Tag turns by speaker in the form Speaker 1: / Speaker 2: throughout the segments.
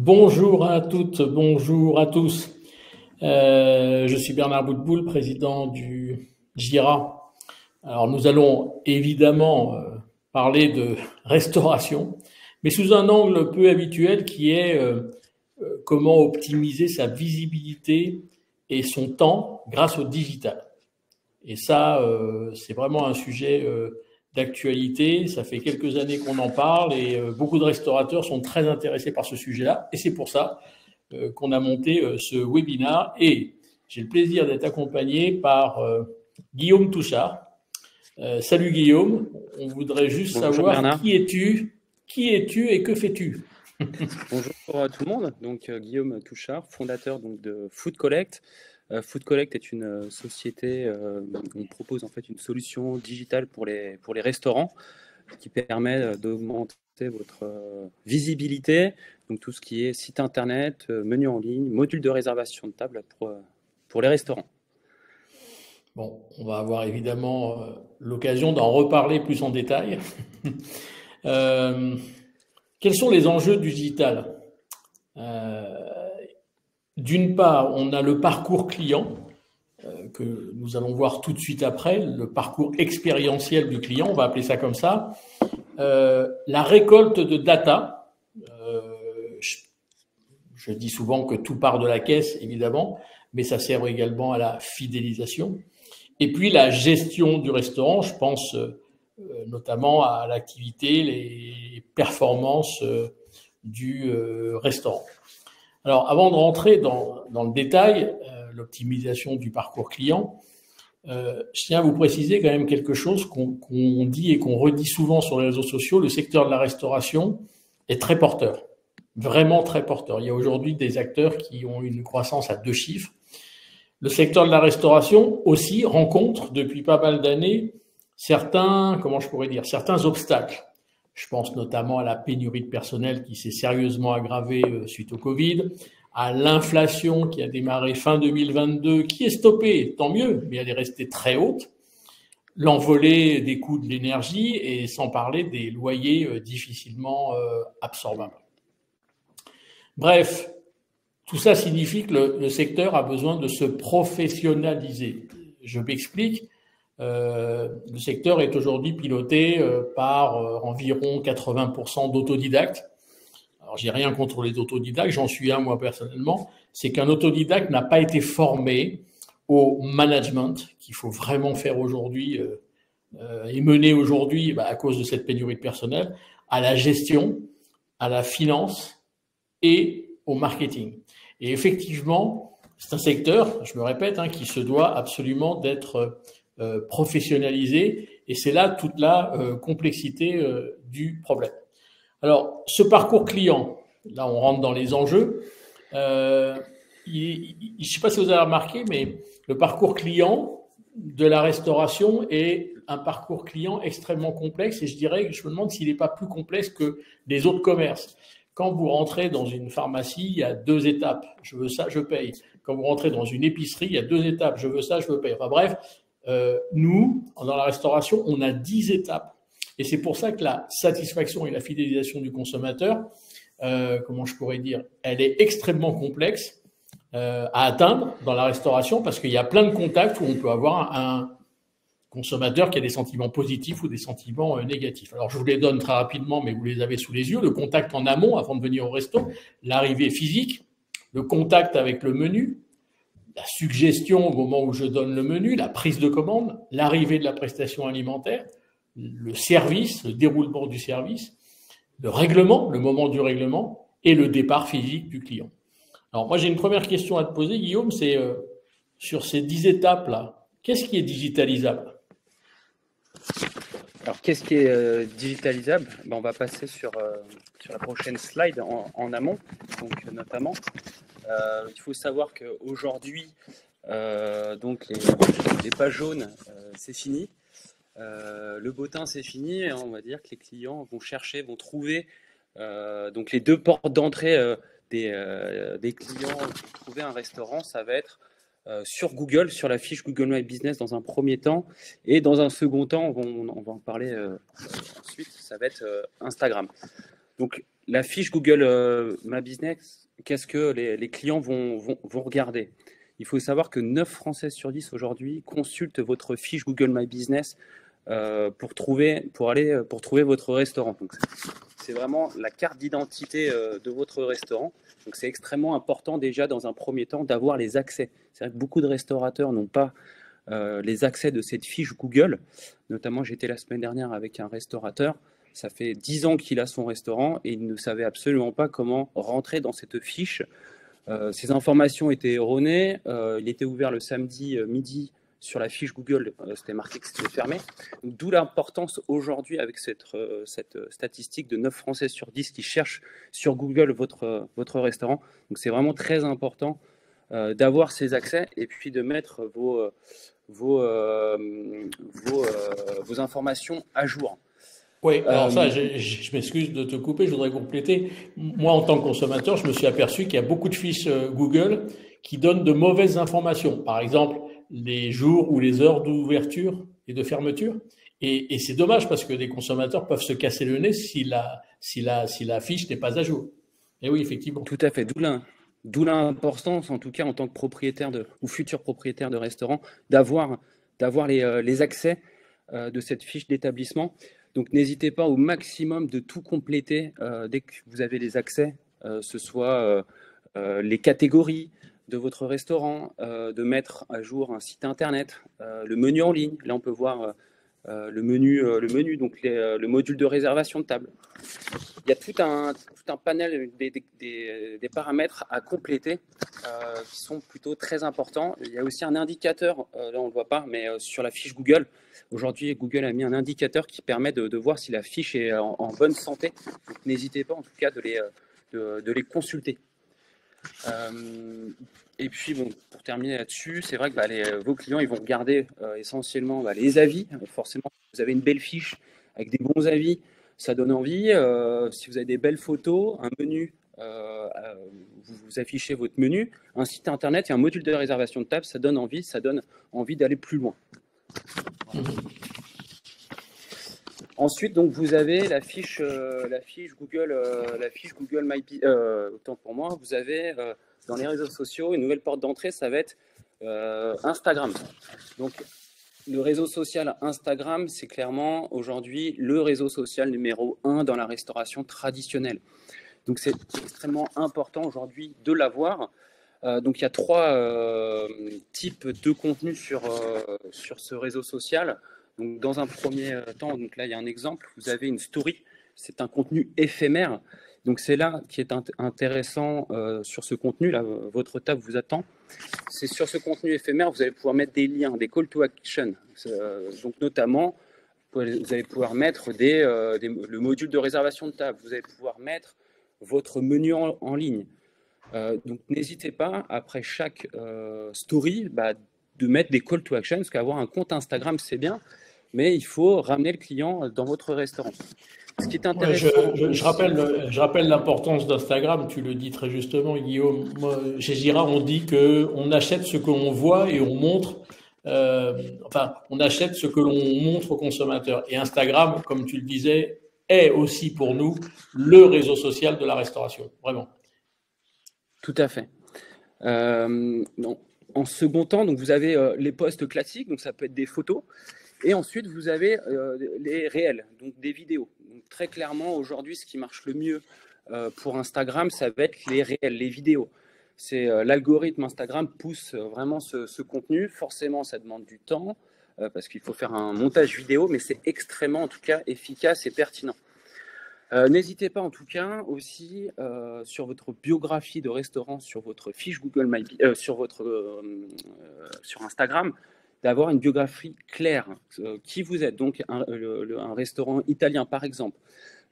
Speaker 1: Bonjour à toutes, bonjour à tous. Je suis Bernard Boutboul, président du GIRA. Alors nous allons évidemment parler de restauration, mais sous un angle peu habituel qui est comment optimiser sa visibilité et son temps grâce au digital. Et ça, c'est vraiment un sujet d'actualité. Ça fait quelques années qu'on en parle et beaucoup de restaurateurs sont très intéressés par ce sujet-là. Et c'est pour ça qu'on a monté ce webinaire. Et j'ai le plaisir d'être accompagné par Guillaume Touchard. Salut Guillaume, on voudrait juste
Speaker 2: Bonjour
Speaker 1: savoir
Speaker 2: Bernard.
Speaker 1: qui es-tu et que fais-tu?
Speaker 2: Bonjour à tout le monde. Donc Guillaume Touchard, fondateur donc de Food Collect. Food Collect est une société. On propose en fait une solution digitale pour les restaurants qui permet d'augmenter votre visibilité. Donc tout ce qui est site internet, menu en ligne, module de réservation de table pour les restaurants.
Speaker 1: Bon, on va avoir évidemment l'occasion d'en reparler plus en détail. Quels sont les enjeux du digital? D'une part, on a le parcours client que nous allons voir tout de suite après, le parcours expérientiel du client, on va appeler ça comme ça. La récolte de data. Je dis souvent que tout part de la caisse, évidemment, mais ça sert également à la fidélisation. Et puis la gestion du restaurant, je pense notamment à l'activité, les performances du restaurant. Alors, avant de rentrer dans le détail, l'optimisation du parcours client, je tiens à vous préciser quand même quelque chose qu'on dit et qu'on redit souvent sur les réseaux sociaux. Le secteur de la restauration est très porteur, vraiment très porteur. Il y a aujourd'hui des acteurs qui ont une croissance à 2 chiffres. Le secteur de la restauration aussi rencontre depuis pas mal d'années certains obstacles. Je pense notamment à la pénurie de personnel qui s'est sérieusement aggravée suite au Covid, à l'inflation qui a démarré fin 2022, qui est stoppée, tant mieux, mais elle est restée très haute, l'envolée des coûts de l'énergie et sans parler des loyers difficilement absorbables. Bref, tout ça signifie que le secteur a besoin de se professionnaliser. Je m'explique. Le secteur est aujourd'hui piloté par environ 80% d'autodidactes. Alors, j'ai rien contre les autodidactes, j'en suis un moi personnellement. C'est qu'un autodidacte n'a pas été formé au management qu'il faut vraiment faire aujourd'hui et mener aujourd'hui à cause de cette pénurie de personnel, à la gestion, à la finance et au marketing. Et effectivement, c'est un secteur, je me répète, qui se doit absolument d'être professionnalisé, et c'est là toute la complexité du problème. Alors, ce parcours client, là on rentre dans les enjeux. Je ne sais pas si vous avez remarqué, mais le parcours client de la restauration est un parcours client extrêmement complexe, et je me demande s'il n'est pas plus complexe que les autres commerces. Quand vous rentrez dans une pharmacie, il y a 2 étapes. Je veux ça, je paye. Quand vous rentrez dans une épicerie, il y a 2 étapes. Je veux ça, je veux payer. Enfin bref, nous, dans la restauration, on a 10 étapes. Et c'est pour ça que la satisfaction et la fidélisation du consommateur, elle est extrêmement complexe à atteindre dans la restauration parce qu'il y a plein de contacts où on peut avoir un consommateur qui a des sentiments positifs ou des sentiments négatifs. Alors, je vous les donne très rapidement, mais vous les avez sous les yeux. Le contact en amont, avant de venir au resto, l'arrivée physique, le contact avec le menu, la suggestion au moment où je donne le menu, la prise de commande, l'arrivée de la prestation alimentaire, le service, le déroulement du service, le règlement, le moment du règlement et le départ physique du client. Alors, moi, j'ai une première question à te poser, Guillaume, c'est sur ces 10 étapes-là, qu'est-ce qui est digitalisable ?
Speaker 2: Alors, qu'est-ce qui est digitalisable? On va passer sur la prochaine slide en amont. Donc, notamment, il faut savoir qu'aujourd'hui, donc les pages jaunes, c'est fini. Le bottin, c'est fini. Et on va dire que les clients vont trouver donc les 2 portes d'entrée des clients pour trouver un restaurant. Ça va être sur Google, sur la fiche Google My Business dans un premier temps, et dans un second temps, on va en parler ensuite, ça va être Instagram. Donc la fiche Google My Business, qu'est-ce que les clients vont regarder? Il faut savoir que 9 Français sur 10 aujourd'hui consultent votre fiche Google My Business pour trouver votre restaurant. Donc, c'est vraiment la carte d'identité de votre restaurant. Donc, c'est extrêmement important déjà dans un premier temps d'avoir les accès. C'est vrai que beaucoup de restaurateurs n'ont pas les accès de cette fiche Google. Notamment, j'étais la semaine dernière avec un restaurateur. Ça fait 10 ans qu'il a son restaurant et il ne savait absolument pas comment rentrer dans cette fiche. Ces informations étaient erronées. Il était ouvert le samedi midi sur la fiche Google, c'était marqué que c'était fermé. D'où l'importance aujourd'hui avec cette statistique de 9 Français sur 10 qui cherchent sur Google votre restaurant. Donc c'est vraiment très important d'avoir ces accès et puis de mettre vos informations à jour.
Speaker 1: Oui, alors ça, je m'excuse de te couper, je voudrais compléter. Moi, en tant que consommateur, je me suis aperçu qu'il y a beaucoup de fiches Google qui donnent de mauvaises informations. Par exemple, les jours ou les heures d'ouverture et de fermeture. Et c'est dommage parce que des consommateurs peuvent se casser le nez si la fiche n'est pas à jour. Et oui, effectivement.
Speaker 2: Tout à fait. D'où l'importance, en tout cas en tant que propriétaire ou futur propriétaire de restaurant, d'avoir les accès de cette fiche d'établissement. Donc n'hésitez pas au maximum de tout compléter dès que vous avez les accès, ce soit les catégories de votre restaurant, de mettre à jour un site internet, le menu en ligne. Là, on peut voir le menu, donc le module de réservation de table. Il y a tout un panel des paramètres à compléter qui sont plutôt très importants. Il y a aussi un indicateur, là on ne le voit pas, mais sur la fiche Google. Aujourd'hui, Google a mis un indicateur qui permet de voir si la fiche est en bonne santé. N'hésitez pas en tout cas de les consulter. Et puis, bon, pour terminer là-dessus, c'est vrai que vos clients ils vont regarder essentiellement les avis. Forcément, vous avez une belle fiche avec des bons avis, ça donne envie. Si vous avez des belles photos, un menu, vous affichez votre menu, un site internet et un module de réservation de table, ça donne envie d'aller plus loin. Ensuite, donc vous avez la fiche Google My autant pour moi. Vous avez dans les réseaux sociaux une nouvelle porte d'entrée, ça va être Instagram. Donc le réseau social Instagram, c'est clairement aujourd'hui le réseau social numéro 1 dans la restauration traditionnelle. Donc c'est extrêmement important aujourd'hui de l'avoir. Donc il y a 3 types de contenus sur ce réseau social. Donc dans un premier temps, donc là il y a un exemple, vous avez une story, c'est un contenu éphémère. Donc c'est là qui est intéressant sur ce contenu, là votre table vous attend. C'est sur ce contenu éphémère, vous allez pouvoir mettre des liens, des call to action. Donc notamment, vous allez pouvoir mettre le module de réservation de table, vous allez pouvoir mettre votre menu en ligne. Donc n'hésitez pas, après chaque story, de mettre des call to action, parce qu'avoir un compte Instagram, c'est bien, mais il faut ramener le client dans votre restaurant. Ce qui est intéressant.
Speaker 1: Je rappelle l'importance d'Instagram, tu le dis très justement, Guillaume. Moi, chez Gira, on dit qu'on achète ce que l'on voit et on montre. On achète ce que l'on montre aux consommateurs. Et Instagram, comme tu le disais, est aussi pour nous le réseau social de la restauration. Vraiment.
Speaker 2: Tout à fait. En second temps, donc vous avez les posts classiques, donc ça peut être des photos. Et ensuite, vous avez les réels, donc des vidéos. Donc, très clairement, aujourd'hui, ce qui marche le mieux pour Instagram, ça va être les réels, les vidéos. C'est l'algorithme Instagram pousse vraiment ce contenu. Forcément, ça demande du temps parce qu'il faut faire un montage vidéo, mais c'est extrêmement, en tout cas, efficace et pertinent. N'hésitez pas, en tout cas, aussi sur votre biographie de restaurant, sur votre fiche Google sur Instagram, d'avoir une biographie claire, qui vous êtes, donc un restaurant italien par exemple,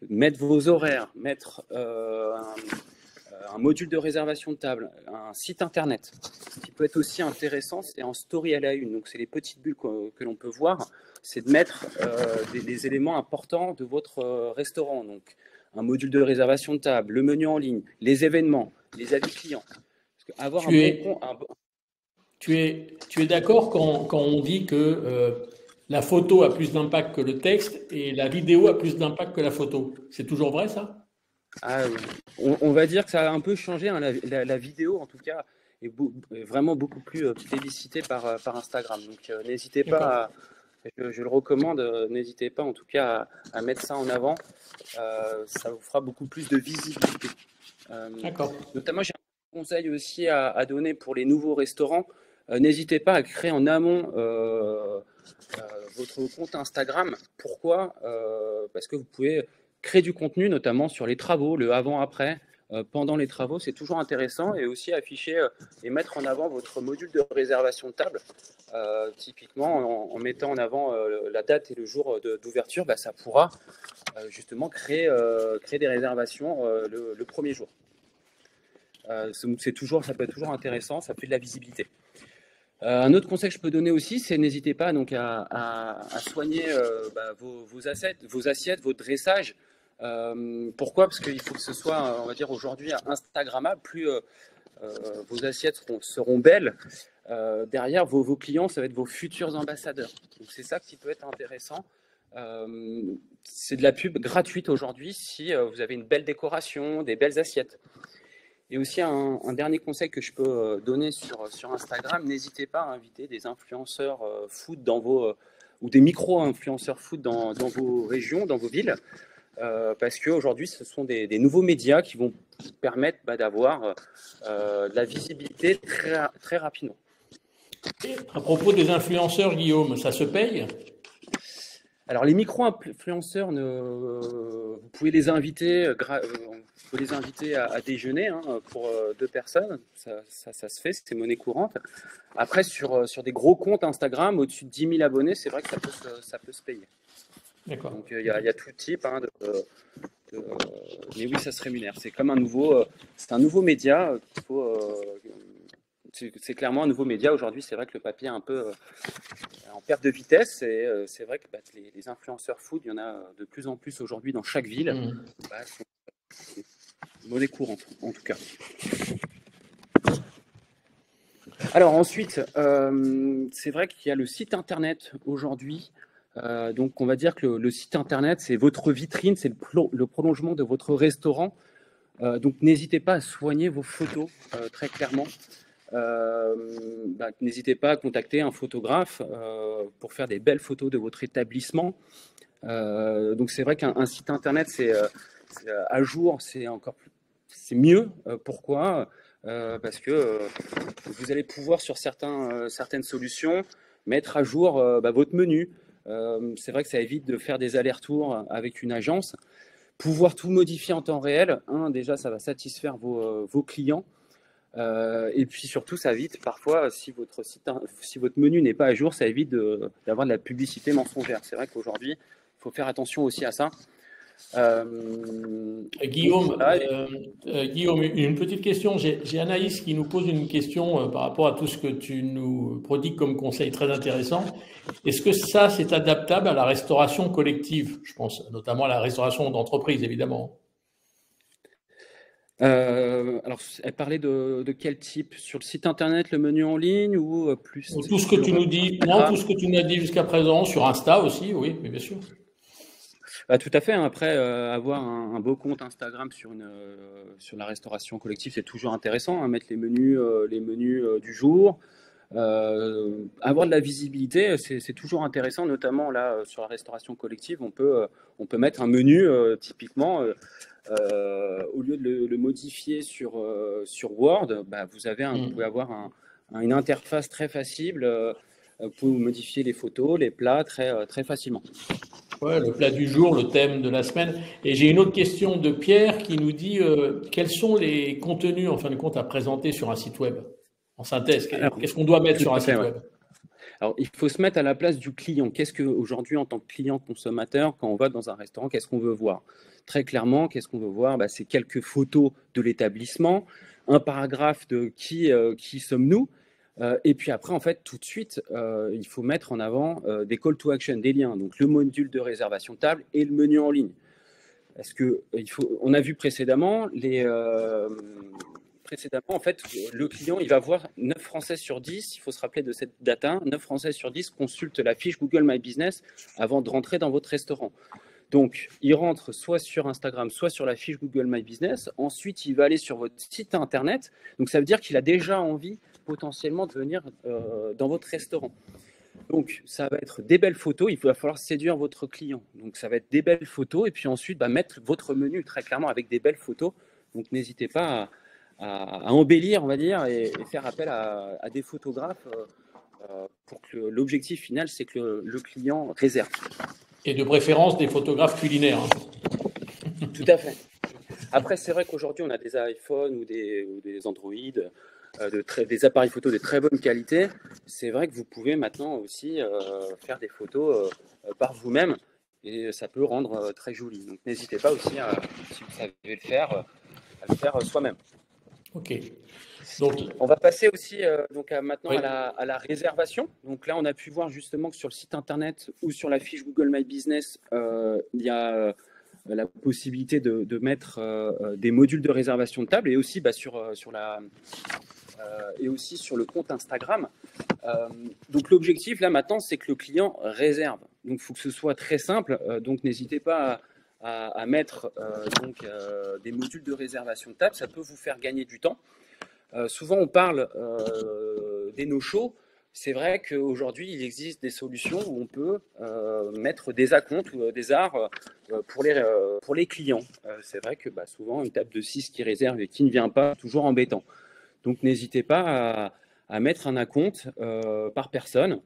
Speaker 2: mettre vos horaires, mettre un module de réservation de table, un site internet. Ce qui peut être aussi intéressant, c'est en story à la une, donc c'est les petites bulles que l'on peut voir, c'est de mettre des éléments importants de votre restaurant, donc un module de réservation de table, le menu en ligne, les événements, les avis clients. Parce qu'avoir
Speaker 1: Tu es d'accord quand on dit que la photo a plus d'impact que le texte et la vidéo a plus d'impact que la photo? C'est toujours vrai, ça?
Speaker 2: Ah, on va dire que ça a un peu changé, hein, la vidéo en tout cas est vraiment beaucoup plus plébiscitée par Instagram. Donc n'hésitez
Speaker 1: D'accord.
Speaker 2: pas, je le recommande, n'hésitez pas en tout cas à mettre ça en avant. Ça vous fera beaucoup plus de visibilité. Euh,
Speaker 1: D'accord.
Speaker 2: Notamment, j'ai un conseil aussi à donner pour les nouveaux restaurants. N'hésitez pas à créer en amont votre compte Instagram. Pourquoi? Parce que vous pouvez créer du contenu, notamment sur les travaux, le avant-après. Pendant les travaux, c'est toujours intéressant, et aussi afficher et mettre en avant votre module de réservation de table. Typiquement, en mettant en avant la date et le jour d'ouverture, bah, ça pourra justement créer des réservations le premier jour. Ça peut être toujours intéressant, ça fait de la visibilité. Un autre conseil que je peux donner aussi, c'est n'hésitez pas donc à soigner vos assiettes, vos dressages. Pourquoi? Parce qu'il faut que ce soit, on va dire aujourd'hui, Instagrammable. Plus vos assiettes seront belles, derrière vos clients, ça va être vos futurs ambassadeurs. Donc c'est ça qui peut être intéressant. C'est de la pub gratuite aujourd'hui si vous avez une belle décoration, des belles assiettes. Et aussi un dernier conseil que je peux donner sur Instagram, n'hésitez pas à inviter des influenceurs food ou des micro-influenceurs food dans vos régions, dans vos villes, parce qu'aujourd'hui, ce sont des nouveaux médias qui vont permettre d'avoir de la visibilité très, très rapidement.
Speaker 1: Et à propos des influenceurs, Guillaume, ça se paye?
Speaker 2: Alors les micro-influenceurs, vous pouvez les inviter, à déjeuner, hein, pour 2 personnes, ça se fait, c'est monnaie courante. Après, sur des gros comptes Instagram, au-dessus de 10 000 abonnés, c'est vrai que ça peut se payer.
Speaker 1: D'accord.
Speaker 2: Donc il y a tout type, hein, mais oui, ça se rémunère. C'est comme un nouveau média qu'il faut. C'est clairement un nouveau média. Aujourd'hui, c'est vrai que le papier est un peu en perte de vitesse, et c'est vrai que les influenceurs food, il y en a de plus en plus aujourd'hui dans chaque ville. C'est monnaie courante, en tout cas. Alors ensuite, c'est vrai qu'il y a le site internet aujourd'hui. Donc on va dire que le site internet, c'est votre vitrine, c'est le prolongement de votre restaurant. Donc n'hésitez pas à soigner vos photos, très clairement. N'hésitez pas à contacter un photographe pour faire des belles photos de votre établissement. Donc c'est vrai qu'un site internet, c'est à jour, c'est mieux. Pourquoi? Parce que vous allez pouvoir, sur certaines solutions, mettre à jour votre menu. C'est vrai que ça évite de faire des allers-retours avec une agence. Pouvoir tout modifier en temps réel, déjà ça va satisfaire vos clients. Et puis surtout, ça évite parfois, si votre menu n'est pas à jour, ça évite d'avoir de la publicité mensongère. C'est vrai qu'aujourd'hui, il faut faire attention aussi à ça.
Speaker 1: Guillaume,
Speaker 2: Voilà.
Speaker 1: Guillaume, une petite question. J'ai Anaïs qui nous pose une question par rapport à tout ce que tu nous prodigues comme conseil très intéressant. Est-ce que ça, c'est adaptable à la restauration collective? Je pense notamment à la restauration d'entreprise, évidemment.
Speaker 2: Alors, elle parlait de quel type? Sur le site internet, le menu en ligne, ou plus
Speaker 1: Tout ce que tu
Speaker 2: sur
Speaker 1: nous dis, non, tout
Speaker 2: Instagram?
Speaker 1: ce que tu nous as dit jusqu'à présent, sur Insta aussi, oui, mais bien sûr.
Speaker 2: Tout à fait, hein. Après, avoir un beau compte Instagram sur la restauration collective, c'est toujours intéressant, hein. Mettre les menus du jour, avoir de la visibilité, c'est toujours intéressant, notamment là sur la restauration collective. On peut mettre un menu typiquement. Au lieu de le modifier sur Word, vous pouvez avoir une interface très facile pour modifier les photos, les plats très, très facilement.
Speaker 1: Ouais, le plat du jour, le thème de la semaine. Et j'ai une autre question de Pierre qui nous dit quels sont les contenus, en fin de compte, à présenter sur un site web? En synthèse,
Speaker 2: Alors,
Speaker 1: qu'est-ce qu'on doit mettre
Speaker 2: tout
Speaker 1: sur un
Speaker 2: à fait,
Speaker 1: site
Speaker 2: ouais.
Speaker 1: web?
Speaker 2: Alors, il faut se mettre à la place du client. Qu'est-ce qu'aujourd'hui, en tant que client consommateur, quand on va dans un restaurant, qu'est-ce qu'on veut voir? Très clairement, qu'est-ce qu'on veut voir? C'est quelques photos de l'établissement, un paragraphe de qui sommes-nous, et puis après, en fait, tout de suite, il faut mettre en avant des call to action, des liens, donc le module de réservation de table et le menu en ligne. Parce que on a vu précédemment, en fait, le client, il va voir 9 Français sur 10, il faut se rappeler de cette data, 9 Français sur 10 consultent la fiche Google My Business avant de rentrer dans votre restaurant. Donc, il rentre soit sur Instagram, soit sur la fiche Google My Business. Ensuite, il va aller sur votre site internet. Donc, ça veut dire qu'il a déjà envie potentiellement de venir dans votre restaurant. Donc, ça va être des belles photos. Il va falloir séduire votre client. Donc, ça va être des belles photos. Et puis ensuite, mettre votre menu très clairement avec des belles photos. Donc, n'hésitez pas à embellir, on va dire, et faire appel à des photographes pour que l'objectif final, c'est que le client réserve.
Speaker 1: Et de préférence des photographes culinaires.
Speaker 2: Tout à fait. Après, c'est vrai qu'aujourd'hui, on a des iPhones ou des Android, des appareils photo de très bonne qualité. C'est vrai que vous pouvez maintenant aussi faire des photos par vous-même et ça peut rendre très joli. Donc, n'hésitez pas aussi, si vous savez le faire, à le faire soi-même.
Speaker 1: Ok. Donc,
Speaker 2: on va passer aussi maintenant à la réservation. Donc là, on a pu voir justement que sur le site internet ou sur la fiche Google My Business, il y a la possibilité de mettre des modules de réservation de table et aussi sur le compte Instagram. Donc l'objectif là maintenant, c'est que le client réserve. Donc il faut que ce soit très simple. Donc n'hésitez pas à mettre des modules de réservation de table. Ça peut vous faire gagner du temps. Souvent, on parle des no-shows. C'est vrai qu'aujourd'hui, il existe des solutions où on peut mettre des acomptes ou des arts pour les clients. C'est vrai que souvent, une table de 6 qui réserve et qui ne vient pas, c'est toujours embêtant. Donc, n'hésitez pas à mettre un acompte par personne.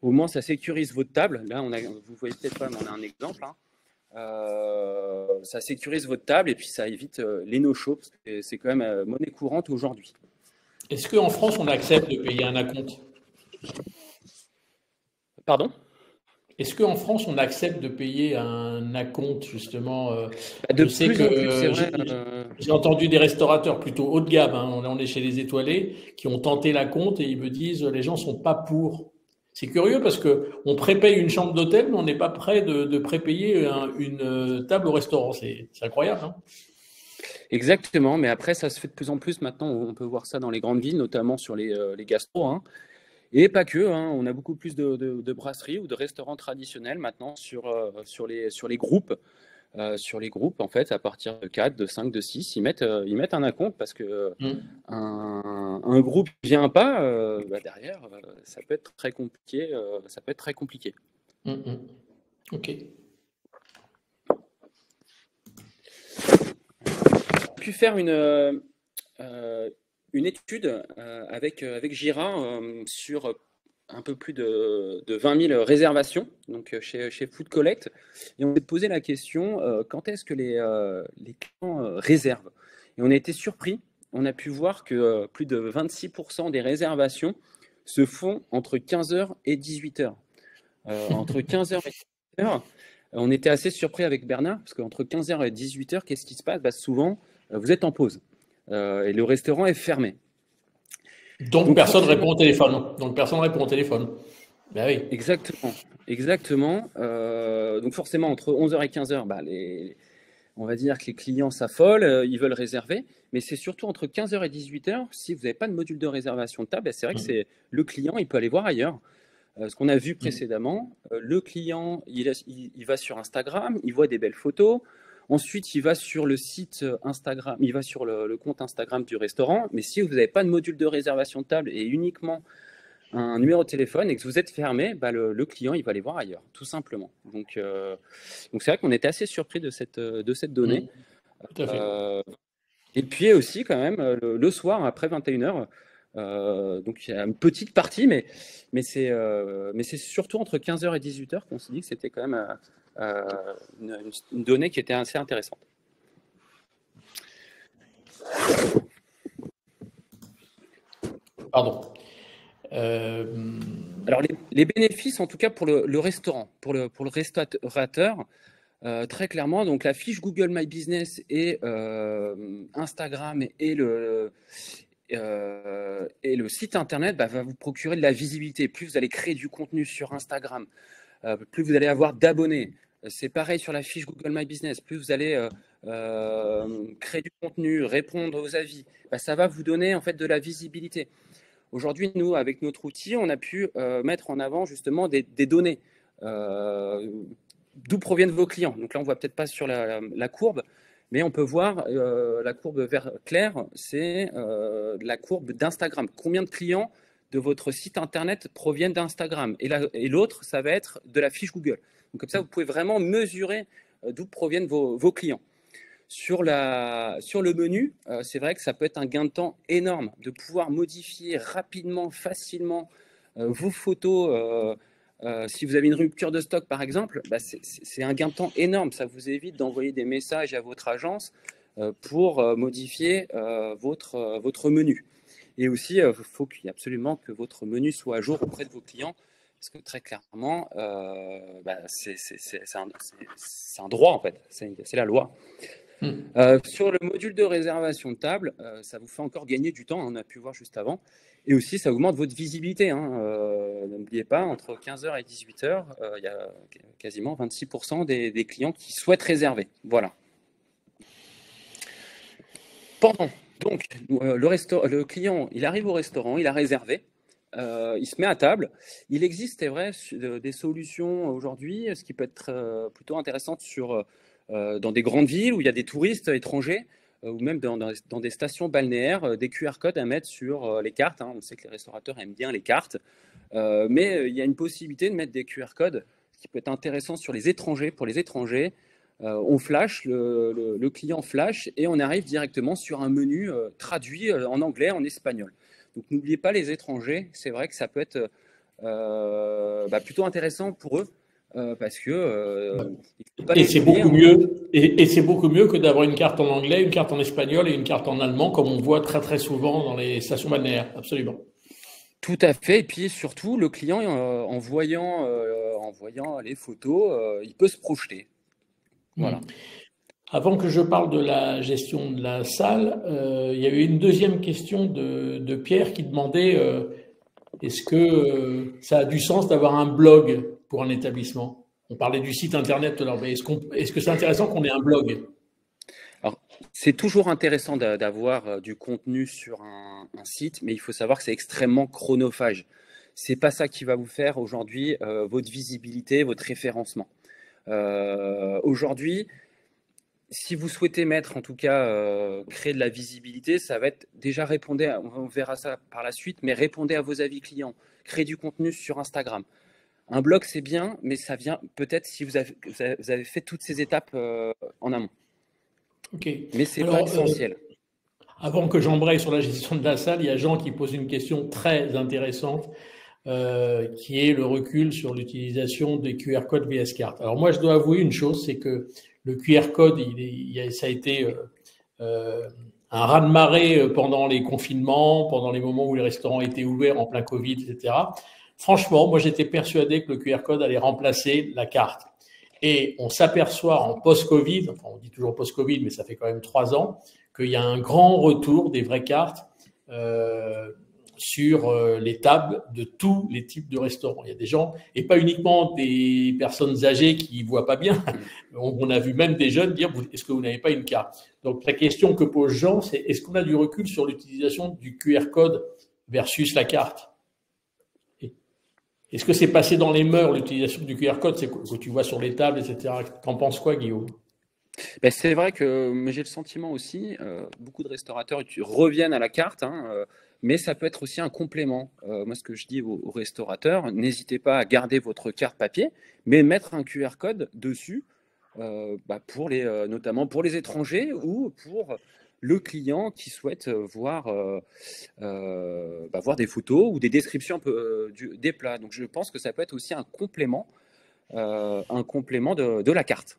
Speaker 2: Au moins, ça sécurise votre table. Là, vous ne voyez peut-être pas, mais on a un exemple. Ça sécurise votre table et puis ça évite les no-shows. C'est quand même monnaie courante aujourd'hui.
Speaker 1: Est-ce qu'en France, on accepte de payer un acompte?
Speaker 2: Pardon?
Speaker 1: Est-ce qu'en France, on accepte de payer un acompte, justement?
Speaker 2: De plus en plus, c'est vrai.
Speaker 1: J'ai entendu des restaurateurs plutôt haut de gamme, on est chez les étoilés, qui ont tenté l'acompte et ils me disent les gens ne sont pas pour. C'est curieux parce qu'on prépaye une chambre d'hôtel, mais on n'est pas prêt de prépayer une table au restaurant. C'est incroyable, hein?
Speaker 2: Exactement, mais après, ça se fait de plus en plus maintenant. On peut voir ça dans les grandes villes, notamment sur les gastros. Hein. Et pas que, on a beaucoup plus de brasseries ou de restaurants traditionnels maintenant sur les groupes. Sur les groupes, en fait, à partir de 4, de 5, de 6, ils mettent un acompte parce que un groupe ne vient pas, derrière, ça peut être très compliqué.
Speaker 1: Ok.
Speaker 2: Pu faire une étude avec Gira sur un peu plus de 20 000 réservations donc chez Food Collect. Et on s'est posé la question quand est-ce que les clients réservent. Et on a été surpris. On a pu voir que plus de 26% des réservations se font entre 15h et 18h. Entre 15h et 18h, on était assez surpris avec Bernard, parce qu'entre 15h et 18h, qu'est-ce qui se passe? Souvent, vous êtes en pause et le restaurant est fermé.
Speaker 1: Donc personne ne répond au téléphone. Ben oui.
Speaker 2: Exactement. Donc forcément, entre 11h et 15h, on va dire que les clients s'affolent, ils veulent réserver. Mais c'est surtout entre 15h et 18h, si vous n'avez pas de module de réservation de table, c'est vrai que le client, il peut aller voir ailleurs. Ce qu'on a vu précédemment, le client, il va sur Instagram, il voit des belles photos. Ensuite, il va sur le site Instagram, il va sur le compte Instagram du restaurant. Mais si vous n'avez pas de module de réservation de table et uniquement un numéro de téléphone et que vous êtes fermé, le client, il va aller voir ailleurs, tout simplement. Donc c'est vrai qu'on était assez surpris de cette donnée.
Speaker 1: Tout à fait.
Speaker 2: Et puis aussi, quand même, le soir, après 21h, donc il y a une petite partie, mais c'est surtout entre 15h et 18h qu'on s'est dit que c'était quand même une donnée qui était assez intéressante.
Speaker 1: Pardon.
Speaker 2: Alors les bénéfices, en tout cas pour le restaurant, pour le restaurateur, très clairement, donc la fiche Google My Business et Instagram et le site internet va vous procurer de la visibilité. Plus vous allez créer du contenu sur Instagram, plus vous allez avoir d'abonnés. C'est pareil sur la fiche Google My Business. Plus vous allez créer du contenu, répondre aux avis, ça va vous donner en fait de la visibilité. Aujourd'hui, nous, avec notre outil, on a pu mettre en avant justement des données. d'où proviennent vos clients. Donc là, on ne voit peut-être pas sur la courbe, mais on peut voir la courbe vert clair, c'est la courbe d'Instagram. Combien de clients de votre site internet proviennent d'Instagram? Et l'autre, ça va être de la fiche Google. Donc comme ça, vous pouvez vraiment mesurer d'où proviennent vos clients. Sur le menu, c'est vrai que ça peut être un gain de temps énorme de pouvoir modifier rapidement, facilement vos photos. Si vous avez une rupture de stock, par exemple, bah c'est un gain de temps énorme. Ça vous évite d'envoyer des messages à votre agence pour modifier votre menu. Et aussi, il faut qu'il y ait absolument que votre menu soit à jour auprès de vos clients. Parce que très clairement, c'est un droit, en fait. C'est la loi. Sur le module de réservation de table, ça vous fait encore gagner du temps, on a pu voir juste avant. Et aussi, ça augmente votre visibilité. N'oubliez pas, entre 15h et 18h, il y a quasiment 26% des clients qui souhaitent réserver. Voilà. Donc, le client, il arrive au restaurant, il a réservé. Il se met à table. Il existe, c'est vrai, des solutions aujourd'hui, ce qui peut être plutôt intéressant dans des grandes villes où il y a des touristes étrangers ou même dans des stations balnéaires, des QR codes à mettre sur les cartes. On sait que les restaurateurs aiment bien les cartes, mais il y a une possibilité de mettre des QR codes, ce qui peut être intéressant sur les étrangers. Pour les étrangers, on flash, le client flash et on arrive directement sur un menu traduit en anglais, en espagnol. Donc n'oubliez pas les étrangers, c'est vrai que ça peut être plutôt intéressant pour eux parce que
Speaker 1: et c'est beaucoup mieux et c'est beaucoup mieux que d'avoir une carte en anglais, une carte en espagnol et une carte en allemand comme on voit très très souvent dans les stations balnéaires. Absolument.
Speaker 2: Tout à fait. Et puis surtout le client en voyant les photos, il peut se projeter. Voilà.
Speaker 1: Avant que je parle de la gestion de la salle, il y avait une deuxième question de Pierre qui demandait est-ce que ça a du sens d'avoir un blog pour un établissement? On parlait du site internet tout à l'heure, mais est-ce que c'est intéressant qu'on ait un blog?
Speaker 2: Alors, c'est toujours intéressant d'avoir du contenu sur un site, mais il faut savoir que c'est extrêmement chronophage. C'est pas ça qui va vous faire aujourd'hui votre visibilité, votre référencement. Aujourd'hui, si vous souhaitez mettre, en tout cas, créer de la visibilité, ça va être déjà on verra ça par la suite, mais répondez à vos avis clients, créez du contenu sur Instagram. Un blog, c'est bien, mais ça vient peut-être si vous avez fait toutes ces étapes en amont.
Speaker 1: Ok.
Speaker 2: Mais c'est pas essentiel.
Speaker 1: Avant que j'embraye sur la gestion de la salle, il y a Jean qui pose une question très intéressante, qui est le recul sur l'utilisation des QR codes VS Card. Alors moi, je dois avouer une chose, c'est que le QR code, ça a été un raz-de-marée pendant les confinements, pendant les moments où les restaurants étaient ouverts en plein Covid, etc. Franchement, moi, j'étais persuadé que le QR code allait remplacer la carte. Et on s'aperçoit en post-Covid, enfin on dit toujours post-Covid, mais ça fait quand même 3 ans, qu'il y a un grand retour des vraies cartes sur les tables de tous les types de restaurants. Il y a des gens, et pas uniquement des personnes âgées qui ne voient pas bien, on a vu même des jeunes dire « est-ce que vous n'avez pas une carte ?» Donc la question que pose Jean, c'est est-ce qu'on a du recul sur l'utilisation du QR code versus la carte? Est-ce que c'est passé dans les mœurs, l'utilisation du QR code, c'est que tu vois sur les tables, etc. T'en penses quoi, Guillaume?
Speaker 2: Ben, c'est vrai que j'ai le sentiment aussi, beaucoup de restaurateurs reviennent à la carte, mais ça peut être aussi un complément. Moi, ce que je dis aux restaurateurs, n'hésitez pas à garder votre carte papier, mais mettre un QR code dessus, notamment pour les étrangers ou pour le client qui souhaite voir des photos ou des descriptions des plats. Donc, je pense que ça peut être aussi un complément de la carte.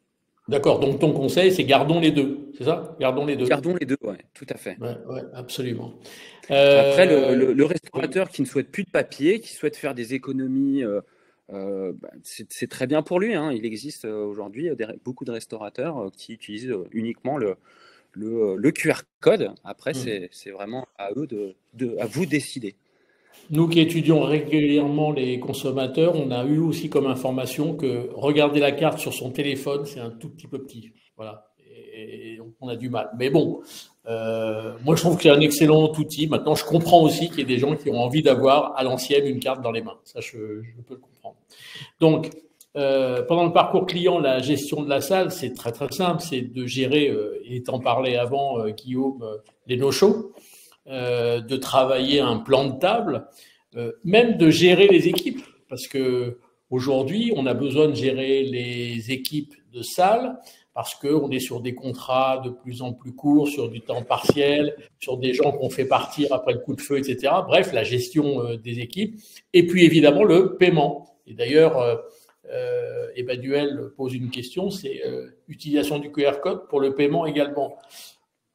Speaker 1: D'accord, donc ton conseil, c'est gardons les deux, c'est ça? Gardons les deux.
Speaker 2: Gardons les deux, oui, tout à fait.
Speaker 1: Oui, absolument.
Speaker 2: Après, le restaurateur qui ne souhaite plus de papier, qui souhaite faire des économies, c'est très bien pour lui. Il existe aujourd'hui beaucoup de restaurateurs qui utilisent uniquement le QR code. Après, c'est vraiment à eux à vous décider.
Speaker 1: Nous qui étudions régulièrement les consommateurs, on a eu aussi comme information que regarder la carte sur son téléphone, c'est un tout petit peu petit. Voilà. Et on a du mal. Mais bon, moi je trouve que c'est un excellent outil. Maintenant, je comprends aussi qu'il y ait des gens qui ont envie d'avoir à l'ancienne une carte dans les mains. Ça, je peux le comprendre. Donc, Pendant le parcours client, la gestion de la salle, c'est très très simple, c'est de gérer, il t'en parlait avant, Guillaume, les no-shows, de travailler un plan de table, même de gérer les équipes, parce que aujourd'hui, on a besoin de gérer les équipes de salle, parce qu'on est sur des contrats de plus en plus courts, sur du temps partiel, sur des gens qu'on fait partir après le coup de feu, etc. Bref, la gestion des équipes, et puis évidemment le paiement. Et d'ailleurs, Emmanuel pose une question, c'est utilisation du QR code pour le paiement également.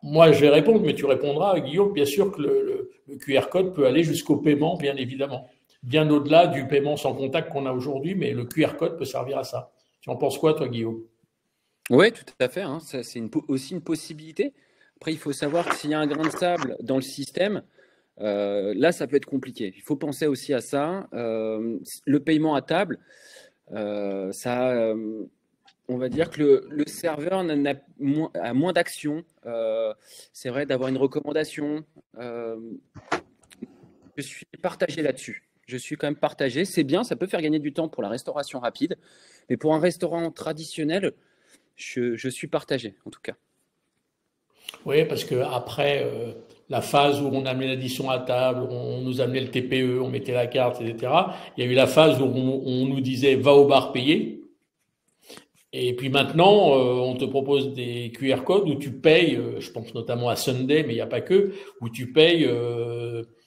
Speaker 1: Moi, je vais répondre, mais tu répondras, Guillaume. Bien sûr que le QR code peut aller jusqu'au paiement, bien évidemment. Bien au-delà du paiement sans contact qu'on a aujourd'hui, mais le QR code peut servir à ça. Tu en penses quoi, toi, Guillaume?
Speaker 2: Oui, tout à fait. Hein. Ça, c'est aussi une possibilité. Après, il faut savoir que s'il y a un grain de sable dans le système, là, ça peut être compliqué. Il faut penser aussi à ça. Le paiement à table, on va dire que le serveur a moins d'action. C'est vrai d'avoir une recommandation. Je suis partagé là-dessus. Je suis quand même partagé. C'est bien, ça peut faire gagner du temps pour la restauration rapide. Mais pour un restaurant traditionnel, je suis partagé, en tout cas.
Speaker 1: Oui, parce qu'après la phase où on amenait l'addition à table, on nous amenait le TPE, on mettait la carte, etc. Il y a eu la phase où on nous disait va au bar payer. Et puis maintenant, on te propose des QR codes où tu payes, je pense notamment à Sunday, mais il n'y a pas que, où tu payes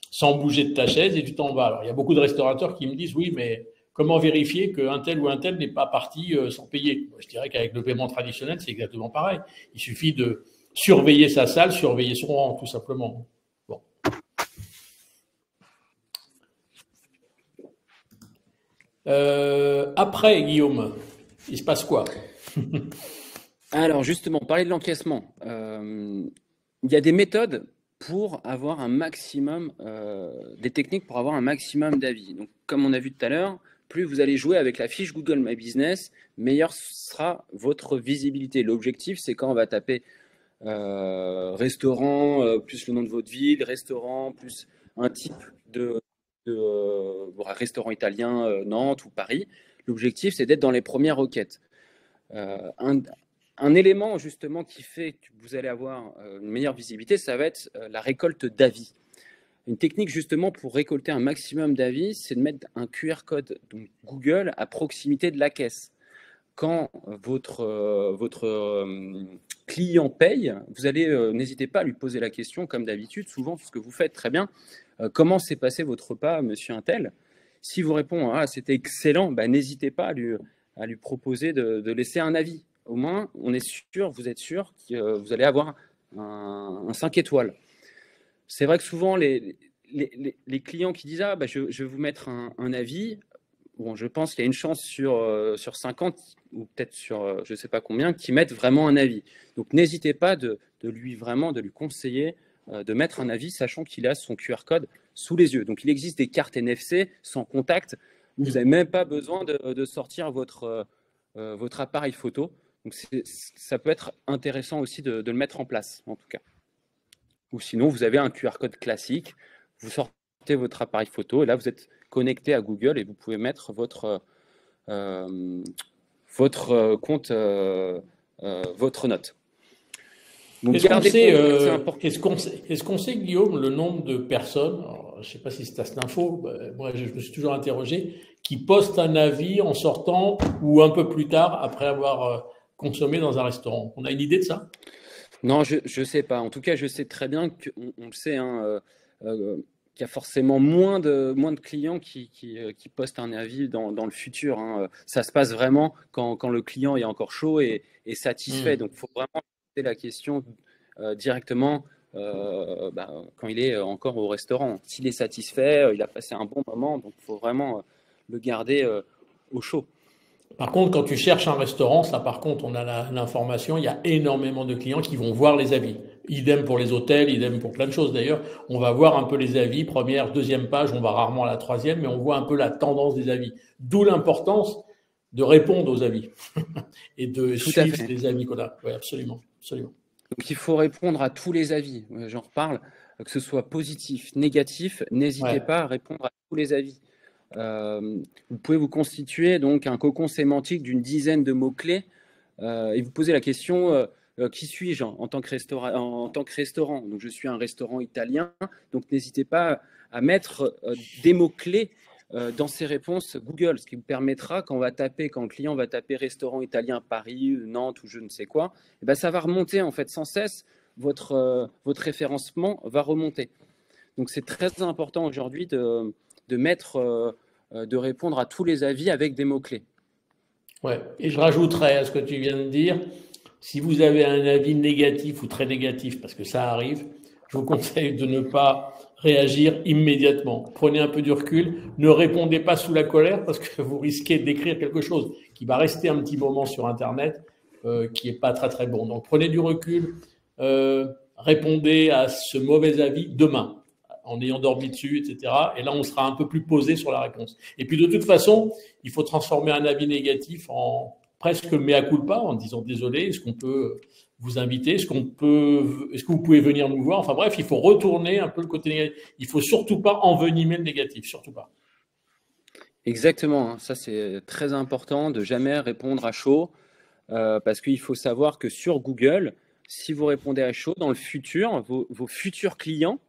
Speaker 1: sans bouger de ta chaise et tu t'en vas. Alors, il y a beaucoup de restaurateurs qui me disent oui, mais comment vérifier qu'un tel ou un tel n'est pas parti sans payer? Moi, je dirais qu'avec le paiement traditionnel, c'est exactement pareil. Il suffit de surveiller sa salle, surveiller son rang, tout simplement. Bon. Après, Guillaume, il se passe quoi?
Speaker 2: Alors justement, parler de l'encaissement. Il y a des méthodes pour avoir un maximum, des techniques pour avoir un maximum d'avis. Donc, comme on a vu tout à l'heure, plus vous allez jouer avec la fiche Google My Business, meilleure sera votre visibilité. L'objectif, c'est quand on va taper restaurant, plus le nom de votre ville, restaurant, plus un type de restaurant italien, Nantes ou Paris. L'objectif, c'est d'être dans les premières requêtes. Un élément justement qui fait que vous allez avoir une meilleure visibilité, ça va être la récolte d'avis. Une technique justement pour récolter un maximum d'avis, c'est de mettre un QR code, donc Google, à proximité de la caisse. Quand votre client paye, vous allez, n'hésitez pas à lui poser la question, comme d'habitude, souvent, ce que vous faites très bien, comment s'est passé votre repas, monsieur Untel? Si vous répond, ah, c'était excellent, bah, n'hésitez pas à lui proposer de laisser un avis. Au moins, on est sûr, vous êtes sûr que vous allez avoir un 5 étoiles. C'est vrai que souvent, les clients qui disent, ah, bah, je vais vous mettre un avis, bon, je pense qu'il y a une chance sur 50 ou peut-être sur je ne sais pas combien qui mettent vraiment un avis. Donc, n'hésitez pas de lui conseiller de mettre un avis, sachant qu'il a son QR code sous les yeux. Donc, il existe des cartes NFC sans contact. Vous n'avez même pas besoin de sortir votre appareil photo. Donc, ça peut être intéressant aussi de le mettre en place, en tout cas. Ou sinon, vous avez un QR code classique. Vous sortez votre appareil photo et là, vous êtes connecté à Google et vous pouvez mettre votre compte, votre note.
Speaker 1: Est-ce qu'on sait, Guillaume, le nombre de personnes, alors, je ne sais pas si c'est à cette info, moi je me suis toujours interrogé, qui postent un avis en sortant ou un peu plus tard après avoir consommé dans un restaurant? On a une idée de ça?
Speaker 2: Non, je ne sais pas. En tout cas, je sais très bien qu'on le sait, hein, qu'il y a forcément moins de clients qui postent un avis dans le futur. Hein. Ça se passe vraiment quand le client est encore chaud et satisfait. Donc, il faut vraiment poser la question directement quand il est encore au restaurant. S'il est satisfait, il a passé un bon moment, donc il faut vraiment le garder au chaud.
Speaker 1: Par contre, quand tu cherches un restaurant, ça par contre, on a l'information, il y a énormément de clients qui vont voir les avis. Idem pour les hôtels, idem pour plein de choses d'ailleurs. On va voir un peu les avis, première, deuxième page, on va rarement à la troisième, mais on voit un peu la tendance des avis. D'où l'importance de répondre aux avis et de suivre les avis qu'on a. Oui, absolument, absolument.
Speaker 2: Donc il faut répondre à tous les avis, j'en reparle, que ce soit positif, négatif, n'hésitez pas à répondre à tous les avis. vous pouvez vous constituer donc un cocon sémantique d'une dizaine de mots-clés et vous poser la question qui suis-je en tant que restaurant? Donc, je suis un restaurant italien. Donc, n'hésitez pas à mettre des mots-clés dans ces réponses Google, ce qui vous permettra, quand le client va taper restaurant italien Paris, Nantes ou je ne sais quoi, et ben, ça va remonter en fait sans cesse. Votre référencement va remonter. Donc, c'est très important aujourd'hui de répondre à tous les avis avec des mots-clés.
Speaker 1: Ouais. Et je rajouterais à ce que tu viens de dire, si vous avez un avis négatif ou très négatif, parce que ça arrive, je vous conseille de ne pas réagir immédiatement. Prenez un peu du recul, ne répondez pas sous la colère parce que vous risquez d'écrire quelque chose qui va rester un petit moment sur Internet qui n'est pas très très bon. Donc prenez du recul, répondez à ce mauvais avis demain en ayant dormi dessus, etc. Et là, on sera un peu plus posé sur la réponse. Et puis de toute façon, il faut transformer un avis négatif en presque mea culpa, en disant désolé, est-ce qu'on peut vous inviter, est-ce que vous pouvez venir nous voir? Enfin bref, il faut retourner un peu le côté négatif. Il faut surtout pas envenimer le négatif, surtout pas.
Speaker 2: Exactement, hein. Ça c'est très important de jamais répondre à chaud parce qu'il faut savoir que sur Google, si vous répondez à chaud, dans le futur, vos futurs clients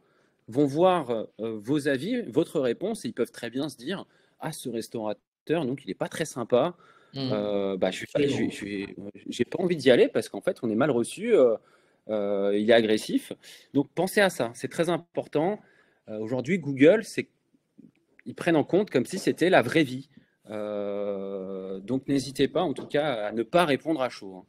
Speaker 2: vont voir vos avis, votre réponse, et ils peuvent très bien se dire « Ah, ce restaurateur, donc il n'est pas très sympa, j'ai pas envie d'y aller parce qu'en fait, on est mal reçu, il est agressif. » Donc, pensez à ça, c'est très important. Aujourd'hui, Google, ils prennent en compte comme si c'était la vraie vie. Donc, n'hésitez pas, en tout cas, à ne pas répondre à chaud, hein.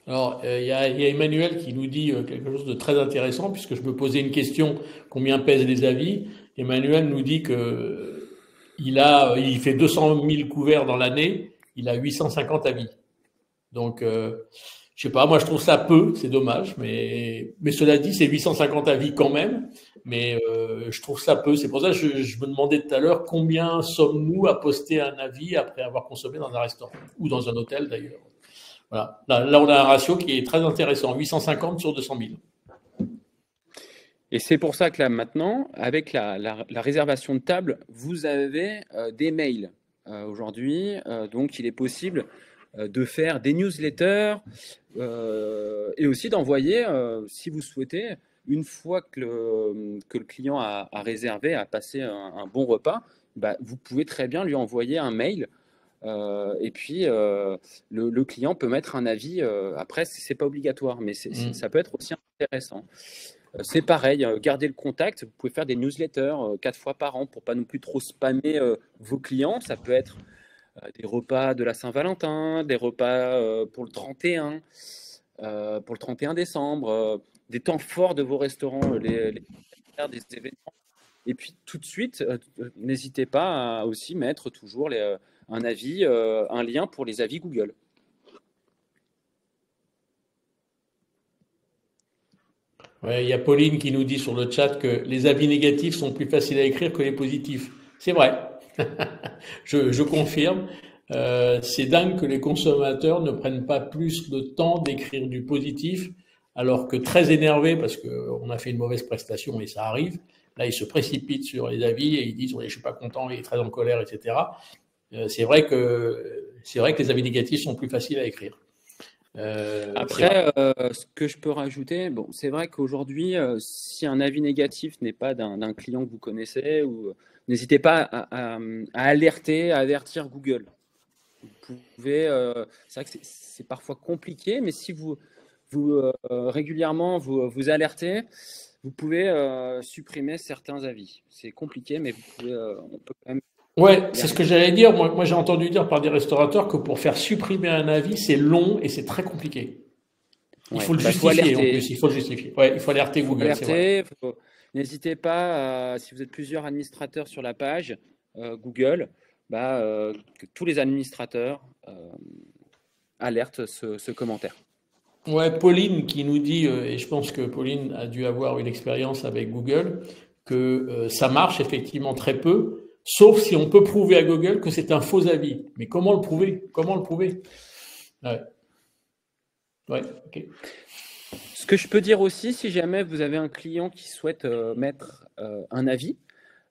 Speaker 1: Alors, il y a Emmanuel qui nous dit quelque chose de très intéressant, puisque je me posais une question, combien pèsent les avis? Emmanuel nous dit que il fait 200 000 couverts dans l'année, il a 850 avis. Donc, je sais pas, moi je trouve ça peu, c'est dommage, mais cela dit, c'est 850 avis quand même, mais je trouve ça peu. C'est pour ça que je me demandais tout à l'heure combien sommes-nous à poster un avis après avoir consommé dans un restaurant ou dans un hôtel d'ailleurs. Voilà. Là, on a un ratio qui est très intéressant, 850 sur 200 000.
Speaker 2: Et c'est pour ça que là, maintenant, avec la réservation de table, vous avez des mails aujourd'hui. Donc, il est possible de faire des newsletters et aussi d'envoyer, si vous souhaitez, une fois que le client a réservé, a passé un bon repas, bah, vous pouvez très bien lui envoyer un mail. Et puis, le client peut mettre un avis. Après, c'est pas obligatoire, mais ça peut être aussi intéressant. C'est pareil, gardez le contact. Vous pouvez faire des newsletters 4 fois par an pour pas non plus trop spammer vos clients. Ça peut être des repas de la Saint-Valentin, des repas pour le 31, pour le 31 décembre, des temps forts de vos restaurants, des événements. Et puis tout de suite, n'hésitez pas à aussi mettre toujours un avis, un lien pour les avis Google.
Speaker 1: Ouais, il y a Pauline qui nous dit sur le chat que les avis négatifs sont plus faciles à écrire que les positifs. C'est vrai, je confirme. C'est dingue que les consommateurs ne prennent pas plus de temps d'écrire du positif, alors que très énervés parce qu'on a fait une mauvaise prestation et ça arrive. Là, ils se précipitent sur les avis et ils disent ouais, je suis pas content, il est très en colère, etc. C'est vrai que les avis négatifs sont plus faciles à écrire.
Speaker 2: Après, ce que je peux rajouter, bon, c'est vrai qu'aujourd'hui, si un avis négatif n'est pas d'un client que vous connaissez, n'hésitez pas à alerter, à avertir Google. Vous pouvez, c'est vrai que c'est parfois compliqué, mais si vous régulièrement vous alertez, vous pouvez supprimer certains avis. C'est compliqué, mais on peut quand même.
Speaker 1: Ouais, c'est ce que j'allais dire. Moi, j'ai entendu dire par des restaurateurs que pour faire supprimer un avis, c'est long et c'est très compliqué. Il faut le justifier en plus. Il faut le justifier. Ouais, il faut alerter Google.
Speaker 2: N'hésitez pas, si vous êtes plusieurs administrateurs sur la page Google, que tous les administrateurs alertent ce commentaire.
Speaker 1: Ouais, Pauline qui nous dit, et je pense que Pauline a dû avoir une expérience avec Google, que ça marche effectivement très peu. Sauf si on peut prouver à Google que c'est un faux avis. Mais comment le prouver? Comment le prouver? Ouais. Ouais, ok.
Speaker 2: Ce que je peux dire aussi, si jamais vous avez un client qui souhaite mettre un avis,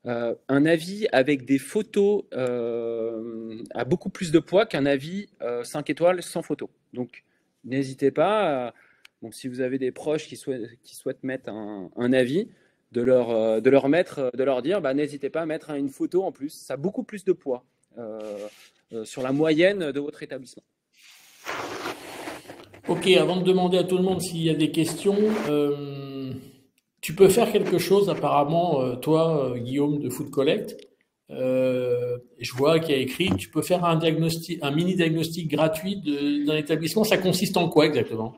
Speaker 2: un avis avec des photos a beaucoup plus de poids qu'un avis 5 étoiles sans photo. Donc, n'hésitez pas, bon, si vous avez des proches qui souhaitent mettre un avis, de leur dire, n'hésitez pas à mettre une photo en plus. Ça a beaucoup plus de poids sur la moyenne de votre établissement.
Speaker 1: Ok, avant de demander à tout le monde s'il y a des questions, tu peux faire quelque chose apparemment, toi, Guillaume de Food Collect. Je vois qu'il y a écrit, tu peux faire un diagnostic, un mini diagnostic gratuit d'un établissement. Ça consiste en quoi exactement?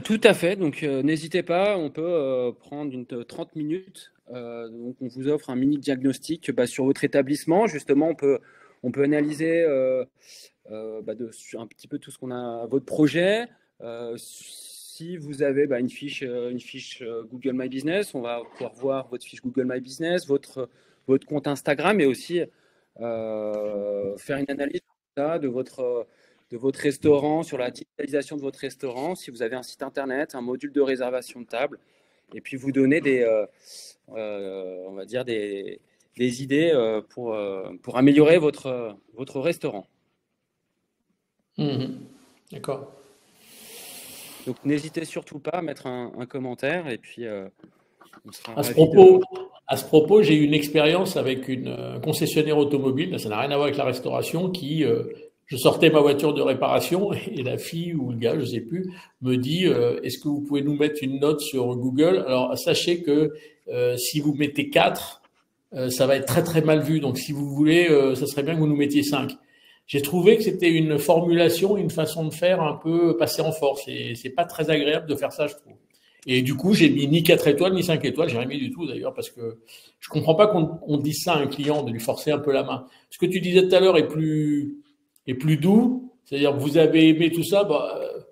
Speaker 2: Tout à fait. Donc, n'hésitez pas. On peut prendre 30 minutes. Donc, on vous offre un mini diagnostic sur votre établissement. Justement, on peut analyser un petit peu tout ce qu'on a, votre projet. Si vous avez une fiche Google My Business, on va pouvoir voir votre fiche Google My Business, votre compte Instagram, et aussi faire une analyse de votre restaurant, sur la digitalisation de votre restaurant, si vous avez un site internet, un module de réservation de table, et puis vous donner on va dire des idées pour améliorer votre restaurant.
Speaker 1: D'accord.
Speaker 2: Donc, n'hésitez surtout pas à mettre un commentaire, et puis on sera
Speaker 1: À ce
Speaker 2: ravis
Speaker 1: propos, j'ai eu une expérience avec une concessionnaire automobile, ça n'a rien à voir avec la restauration, je sortais ma voiture de réparation et la fille ou le gars, je sais plus, me dit est-ce que vous pouvez nous mettre une note sur Google? Alors, sachez que si vous mettez 4, ça va être très très mal vu. Donc, si vous voulez, ça serait bien que vous nous mettiez 5. J'ai trouvé que c'était une formulation, une façon de faire un peu passer en force. Et c'est pas très agréable de faire ça, je trouve. Et du coup, j'ai mis ni 4 étoiles, ni 5 étoiles. J'ai rien mis du tout, d'ailleurs, parce que je comprends pas qu'on dise ça à un client, de lui forcer un peu la main. Ce que tu disais tout à l'heure est plus doux. C'est-à-dire, vous avez aimé tout ça,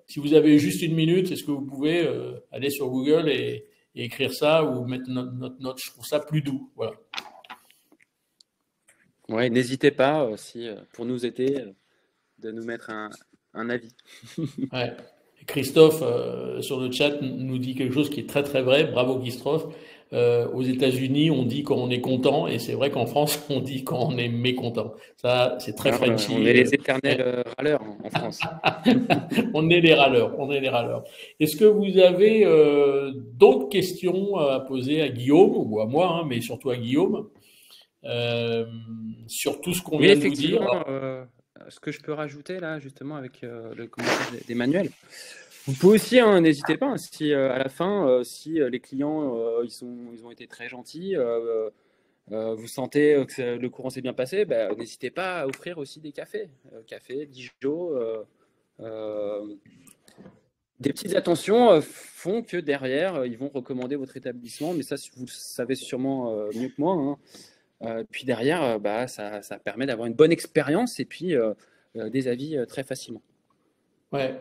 Speaker 1: si vous avez juste une minute, est-ce que vous pouvez aller sur Google et écrire ça ou mettre notre note? Je trouve ça plus doux. Voilà.
Speaker 2: Ouais, n'hésitez pas aussi pour nous aider de nous mettre un avis.
Speaker 1: Ouais. Christophe sur le chat nous dit quelque chose qui est très très vrai. Bravo Christophe. Aux États-Unis, on dit quand on est content, et c'est vrai qu'en France, on dit quand on est mécontent. Ça, c'est très Frenchy.
Speaker 2: On est les éternels râleurs en France.
Speaker 1: On est les râleurs. On est les râleurs. Est-ce que vous avez d'autres questions à poser à Guillaume ou à moi, mais surtout à Guillaume, sur tout ce qu'on vient de vous dire?
Speaker 2: Ce que je peux rajouter là, justement, avec le commentaire d'Emmanuel, vous pouvez aussi, n'hésitez pas, si à la fin, si les clients ils ont été très gentils, vous sentez que le courant s'est bien passé, n'hésitez pas à offrir aussi des cafés, Dijon. Des petites attentions font que derrière, ils vont recommander votre établissement, mais ça, vous le savez sûrement mieux que moi. Puis derrière, ça permet d'avoir une bonne expérience et puis des avis très facilement.
Speaker 1: Ouais.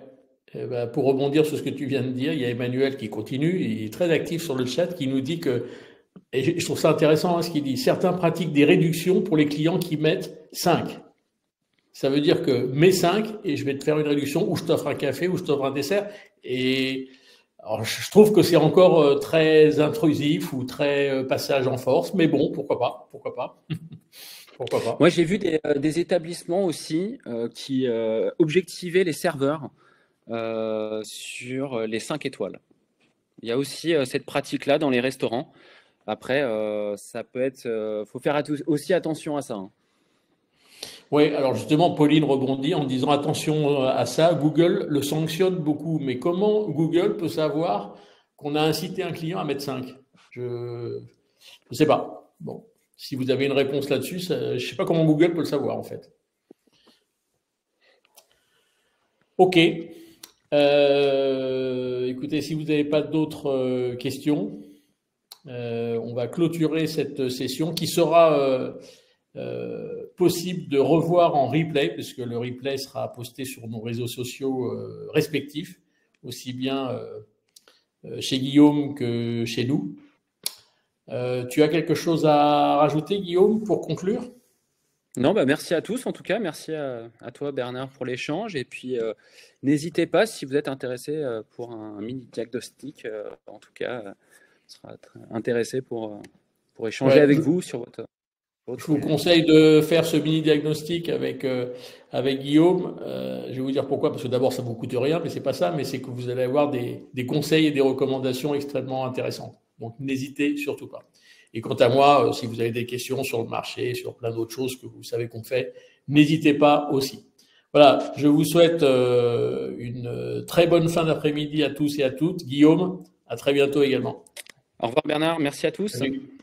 Speaker 1: Pour rebondir sur ce que tu viens de dire, il y a Emmanuel qui continue, il est très actif sur le chat, qui nous dit que, et je trouve ça intéressant ce qu'il dit, certains pratiquent des réductions pour les clients qui mettent 5. Ça veut dire que mets 5 et je vais te faire une réduction, ou je t'offre un café, ou je t'offre un dessert. Et alors, je trouve que c'est encore très intrusif ou très passage en force, mais bon, pourquoi pas, pourquoi pas. Pourquoi pas.
Speaker 2: Moi, j'ai vu des établissements aussi qui objectivaient les serveurs sur les 5 étoiles. Il y a aussi cette pratique-là dans les restaurants. Après, ça peut être, faut faire aussi attention à ça.
Speaker 1: Oui, alors justement, Pauline rebondit en disant attention à ça, Google le sanctionne beaucoup. Mais comment Google peut savoir qu'on a incité un client à mettre 5? Je ne sais pas. Bon, si vous avez une réponse là-dessus, je ne sais pas comment Google peut le savoir en fait. Ok. Écoutez, si vous n'avez pas d'autres questions, on va clôturer cette session qui sera possible de revoir en replay, puisque le replay sera posté sur nos réseaux sociaux respectifs, aussi bien chez Guillaume que chez nous. Tu as quelque chose à rajouter, Guillaume, pour conclure?
Speaker 2: Non, merci à tous en tout cas. Merci à toi, Bernard, pour l'échange. Et puis, n'hésitez pas si vous êtes intéressé pour un mini diagnostic. En tout cas, on sera intéressé pour pour échanger avec vous sur votre
Speaker 1: je vous conseille de faire ce mini diagnostic avec Guillaume. Je vais vous dire pourquoi, parce que d'abord ça vous coûte rien, mais c'est pas ça, mais c'est que vous allez avoir des conseils et des recommandations extrêmement intéressantes. Donc n'hésitez surtout pas. Et quant à moi, si vous avez des questions sur le marché, sur plein d'autres choses que vous savez qu'on fait, n'hésitez pas aussi. Voilà, je vous souhaite une très bonne fin d'après-midi à tous et à toutes. Guillaume, à très bientôt également.
Speaker 2: Au revoir Bernard, merci à tous.
Speaker 1: Salut.